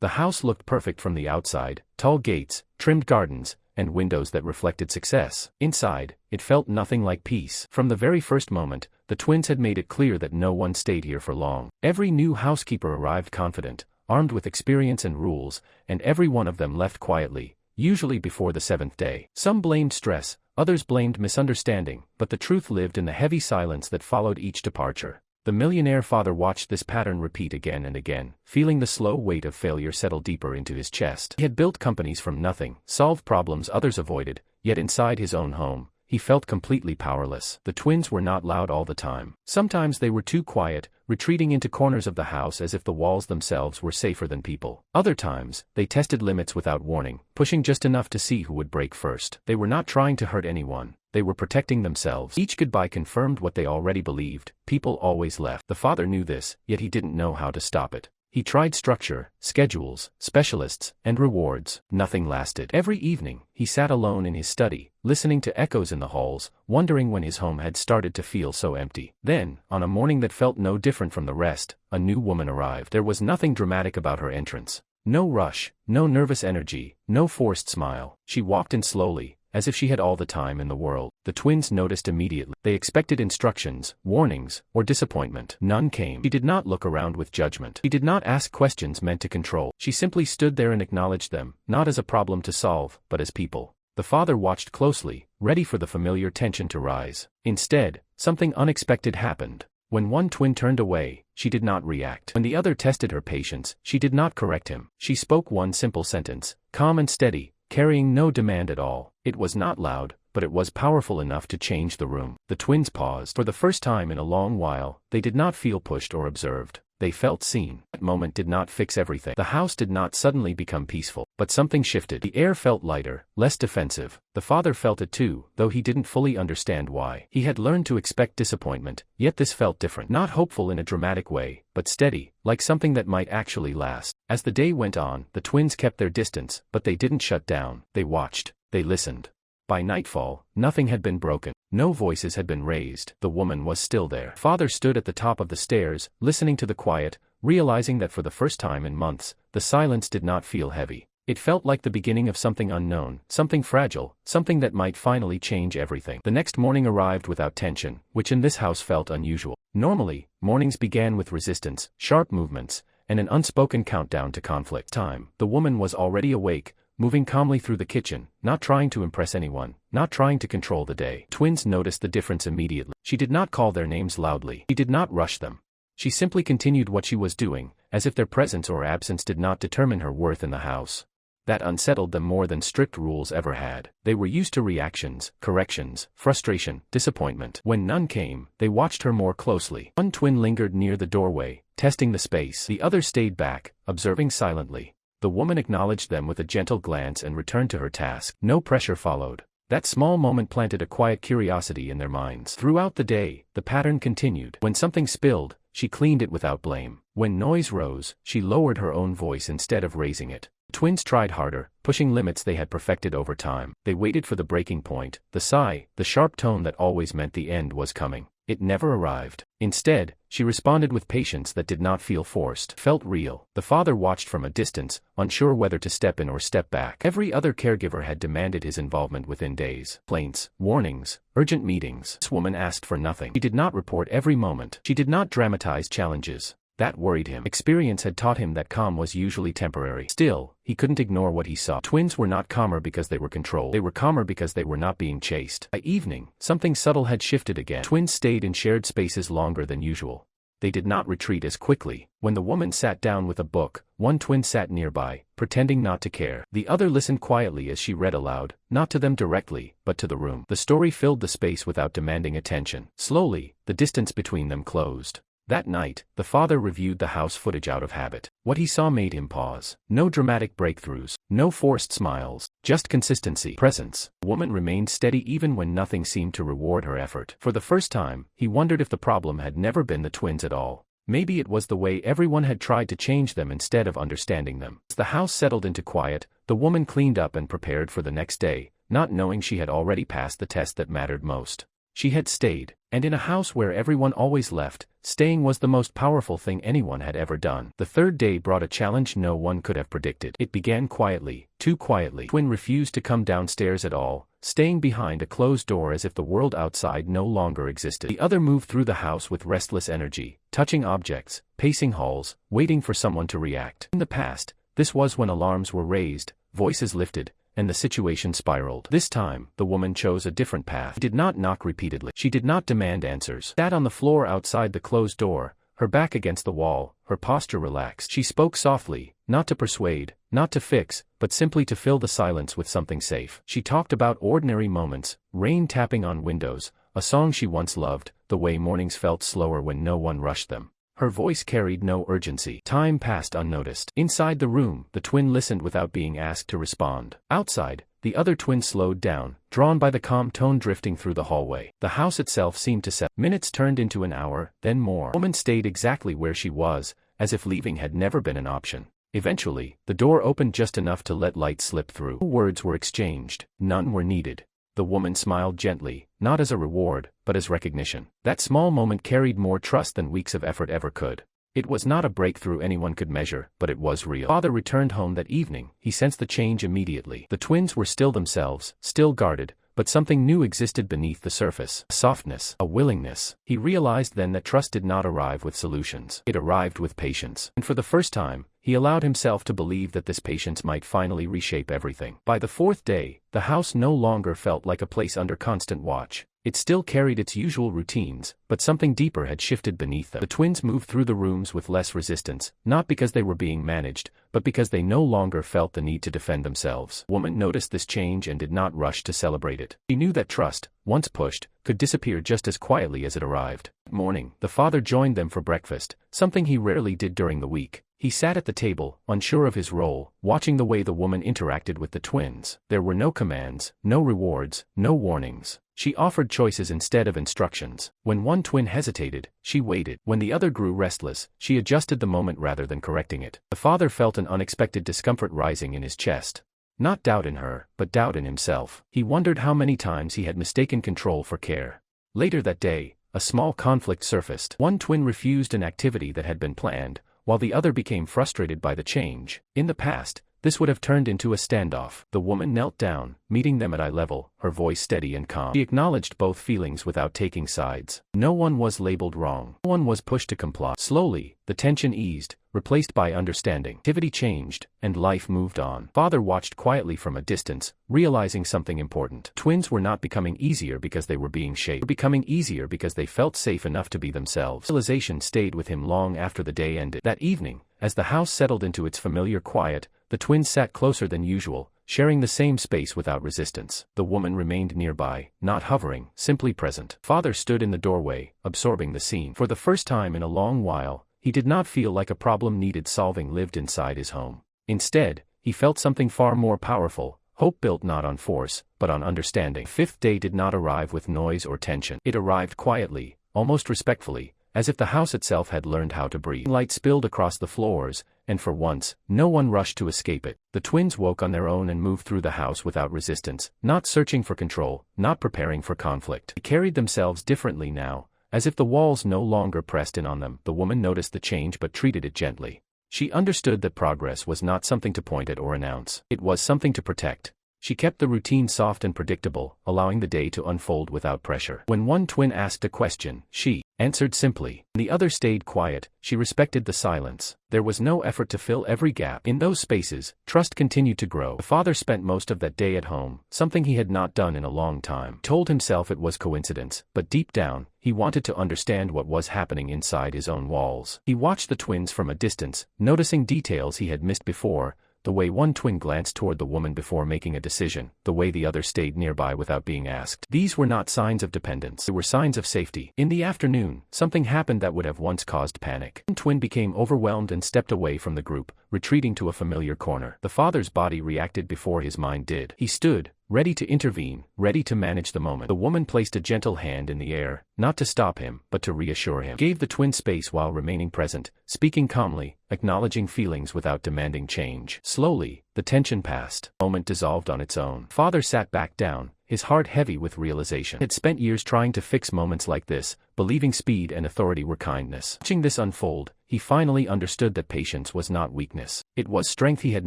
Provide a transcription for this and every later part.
The house looked perfect from the outside, tall gates, trimmed gardens, and windows that reflected success. Inside, it felt nothing like peace. From the very first moment, the twins had made it clear that no one stayed here for long. Every new housekeeper arrived confident, armed with experience and rules, and every one of them left quietly, usually before the 7th day. Some blamed stress, others blamed misunderstanding, but the truth lived in the heavy silence that followed each departure. The millionaire father watched this pattern repeat again and again, feeling the slow weight of failure settle deeper into his chest. He had built companies from nothing, solved problems others avoided, yet inside his own home, he felt completely powerless. The twins were not loud all the time. Sometimes they were too quiet, retreating into corners of the house as if the walls themselves were safer than people. Other times, they tested limits without warning, pushing just enough to see who would break first. They were not trying to hurt anyone. They were protecting themselves. Each goodbye confirmed what they already believed: people always left. The father knew this, yet he didn't know how to stop it. He tried structure, schedules, specialists, and rewards. Nothing lasted. Every evening, he sat alone in his study, listening to echoes in the halls, wondering when his home had started to feel so empty. Then, on a morning that felt no different from the rest, a new woman arrived. There was nothing dramatic about her entrance. No rush, no nervous energy, no forced smile. She walked in slowly, as if she had all the time in the world. The twins noticed immediately. They expected instructions, warnings, or disappointment. None came. She did not look around with judgment. She did not ask questions meant to control. She simply stood there and acknowledged them, not as a problem to solve, but as people. The father watched closely, ready for the familiar tension to rise. Instead, something unexpected happened. When one twin turned away, she did not react. When the other tested her patience, she did not correct him. She spoke one simple sentence, calm and steady, carrying no demand at all. It was not loud, but it was powerful enough to change the room. The twins paused. For the first time in a long while, they did not feel pushed or observed. They felt seen. That moment did not fix everything. The house did not suddenly become peaceful, but something shifted. The air felt lighter, less defensive. The father felt it too, though he didn't fully understand why. He had learned to expect disappointment, yet this felt different. Not hopeful in a dramatic way, but steady, like something that might actually last. As the day went on, the twins kept their distance, but they didn't shut down. They watched. They listened. By nightfall, nothing had been broken. No voices had been raised. The woman was still there. Father stood at the top of the stairs, listening to the quiet, realizing that for the first time in months, the silence did not feel heavy. It felt like the beginning of something unknown, something fragile, something that might finally change everything. The next morning arrived without tension, which in this house felt unusual. Normally, mornings began with resistance, sharp movements, and an unspoken countdown to conflict. The woman was already awake, moving calmly through the kitchen, not trying to impress anyone, not trying to control the day. Twins noticed the difference immediately. She did not call their names loudly. She did not rush them. She simply continued what she was doing, as if their presence or absence did not determine her worth in the house. That unsettled them more than strict rules ever had. They were used to reactions, corrections, frustration, disappointment. When none came, they watched her more closely. One twin lingered near the doorway, testing the space. The other stayed back, observing silently. The woman acknowledged them with a gentle glance and returned to her task. No pressure followed. That small moment planted a quiet curiosity in their minds. Throughout the day, the pattern continued. When something spilled, she cleaned it without blame. When noise rose, she lowered her own voice instead of raising it. Twins tried harder, pushing limits they had perfected over time. They waited for the breaking point, the sigh, the sharp tone that always meant the end was coming. It never arrived. Instead, she responded with patience that did not feel forced, felt real. The father watched from a distance, unsure whether to step in or step back. Every other caregiver had demanded his involvement within days. Complaints, warnings, urgent meetings. This woman asked for nothing. She did not report every moment. She did not dramatize challenges. That worried him. Experience had taught him that calm was usually temporary. Still, he couldn't ignore what he saw. Twins were not calmer because they were controlled. They were calmer because they were not being chased. By evening, something subtle had shifted again. Twins stayed in shared spaces longer than usual. They did not retreat as quickly. When the woman sat down with a book, one twin sat nearby, pretending not to care. The other listened quietly as she read aloud, not to them directly, but to the room. The story filled the space without demanding attention. Slowly, the distance between them closed. That night, the father reviewed the house footage out of habit. What he saw made him pause. No dramatic breakthroughs, no forced smiles, just consistency, presence. The woman remained steady even when nothing seemed to reward her effort. For the first time, he wondered if the problem had never been the twins at all. Maybe it was the way everyone had tried to change them instead of understanding them. As the house settled into quiet, the woman cleaned up and prepared for the next day, not knowing she had already passed the test that mattered most. She had stayed, and in a house where everyone always left, staying was the most powerful thing anyone had ever done. The third day brought a challenge no one could have predicted. It began quietly, too quietly. The twin refused to come downstairs at all, staying behind a closed door as if the world outside no longer existed. The other moved through the house with restless energy, touching objects, pacing halls, waiting for someone to react. In the past, this was when alarms were raised, voices lifted, and the situation spiraled. This time, the woman chose a different path. She did not knock repeatedly. She did not demand answers. Sat on the floor outside the closed door, her back against the wall, her posture relaxed. She spoke softly, not to persuade, not to fix, but simply to fill the silence with something safe. She talked about ordinary moments, rain tapping on windows, a song she once loved, the way mornings felt slower when no one rushed them. Her voice carried no urgency. Time passed unnoticed. Inside the room, the twin listened without being asked to respond. Outside, the other twin slowed down, drawn by the calm tone drifting through the hallway. The house itself seemed to settle. Minutes turned into an hour, then more. The woman stayed exactly where she was, as if leaving had never been an option. Eventually, the door opened just enough to let light slip through. No words were exchanged. None were needed. The woman smiled gently, not as a reward, but as recognition. That small moment carried more trust than weeks of effort ever could. It was not a breakthrough anyone could measure, but it was real. Father returned home that evening. He sensed the change immediately. The twins were still themselves, still guarded, but something new existed beneath the surface. A softness, a willingness. He realized then that trust did not arrive with solutions. It arrived with patience. And for the first time, he allowed himself to believe that this patience might finally reshape everything. By the fourth day, the house no longer felt like a place under constant watch. It still carried its usual routines, but something deeper had shifted beneath them. The twins moved through the rooms with less resistance, not because they were being managed, but because they no longer felt the need to defend themselves. The woman noticed this change and did not rush to celebrate it. She knew that trust, once pushed, could disappear just as quietly as it arrived. That morning, the father joined them for breakfast, something he rarely did during the week. He sat at the table, unsure of his role, watching the way the woman interacted with the twins. There were no commands, no rewards, no warnings. She offered choices instead of instructions. When one twin hesitated, she waited. When the other grew restless, she adjusted the moment rather than correcting it. The father felt an unexpected discomfort rising in his chest. Not doubt in her, but doubt in himself. He wondered how many times he had mistaken control for care. Later that day, a small conflict surfaced. One twin refused an activity that had been planned, while the other became frustrated by the change. In the past, this would have turned into a standoff. The woman knelt down, meeting them at eye level, her voice steady and calm. She acknowledged both feelings without taking sides. No one was labeled wrong. No one was pushed to comply. Slowly, the tension eased, replaced by understanding. Activity changed, and life moved on. Father watched quietly from a distance, realizing something important. Twins were not becoming easier because they were being shaped. They were becoming easier because they felt safe enough to be themselves. Realization stayed with him long after the day ended. That evening, as the house settled into its familiar quiet, the twins sat closer than usual, sharing the same space without resistance. The woman remained nearby, not hovering, simply present. Father stood in the doorway, absorbing the scene. For the first time in a long while, he did not feel like a problem needed solving lived inside his home. Instead, he felt something far more powerful, hope built not on force, but on understanding. The fifth day did not arrive with noise or tension. It arrived quietly, almost respectfully, as if the house itself had learned how to breathe. Light spilled across the floors, and for once, no one rushed to escape it. The twins woke on their own and moved through the house without resistance, not searching for control, not preparing for conflict. They carried themselves differently now, as if the walls no longer pressed in on them. The woman noticed the change but treated it gently. She understood that progress was not something to point at or announce. It was something to protect. She kept the routine soft and predictable, allowing the day to unfold without pressure. When one twin asked a question, she answered simply. The other stayed quiet. She respected the silence. There was no effort to fill every gap. In those spaces, trust continued to grow. The father spent most of that day at home, something he had not done in a long time. He told himself it was coincidence, but deep down, he wanted to understand what was happening inside his own walls. He watched the twins from a distance, noticing details he had missed before. The way one twin glanced toward the woman before making a decision, the way the other stayed nearby without being asked. These were not signs of dependence. They were signs of safety. In the afternoon, something happened that would have once caused panic. One twin became overwhelmed and stepped away from the group, retreating to a familiar corner. The father's body reacted before his mind did. He stood, ready to intervene, ready to manage the moment. The woman placed a gentle hand in the air, not to stop him, but to reassure him. Gave the twin space while remaining present, speaking calmly, acknowledging feelings without demanding change. Slowly, the tension passed. The moment dissolved on its own. Father sat back down, his heart heavy with realization. He had spent years trying to fix moments like this, believing speed and authority were kindness. Watching this unfold, he finally understood that patience was not weakness. It was strength he had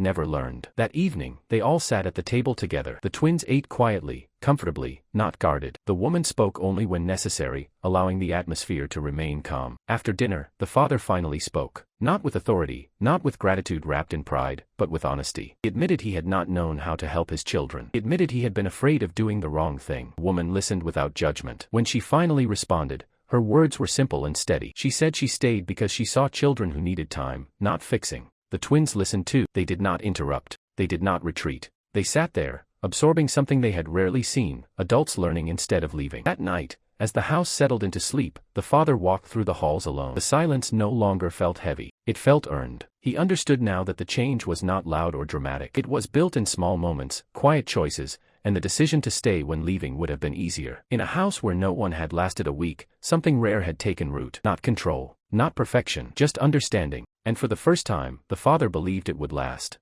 never learned. That evening, they all sat at the table together. The twins ate quietly, comfortably, not guarded. The woman spoke only when necessary, allowing the atmosphere to remain calm. After dinner, the father finally spoke. Not with authority, not with gratitude wrapped in pride, but with honesty. He admitted he had not known how to help his children. He admitted he had been afraid of doing the wrong thing. The woman listened without judgment. When she finally responded, her words were simple and steady. She said she stayed because she saw children who needed time, not fixing. The twins listened too. They did not interrupt. They did not retreat. They sat there, absorbing something they had rarely seen, adults learning instead of leaving. That night, as the house settled into sleep, the father walked through the halls alone. The silence no longer felt heavy. It felt earned. He understood now that the change was not loud or dramatic. It was built in small moments, quiet choices, and the decision to stay when leaving would have been easier. In a house where no one had lasted a week, something rare had taken root. Not control, not perfection, just understanding. And for the first time, the father believed it would last.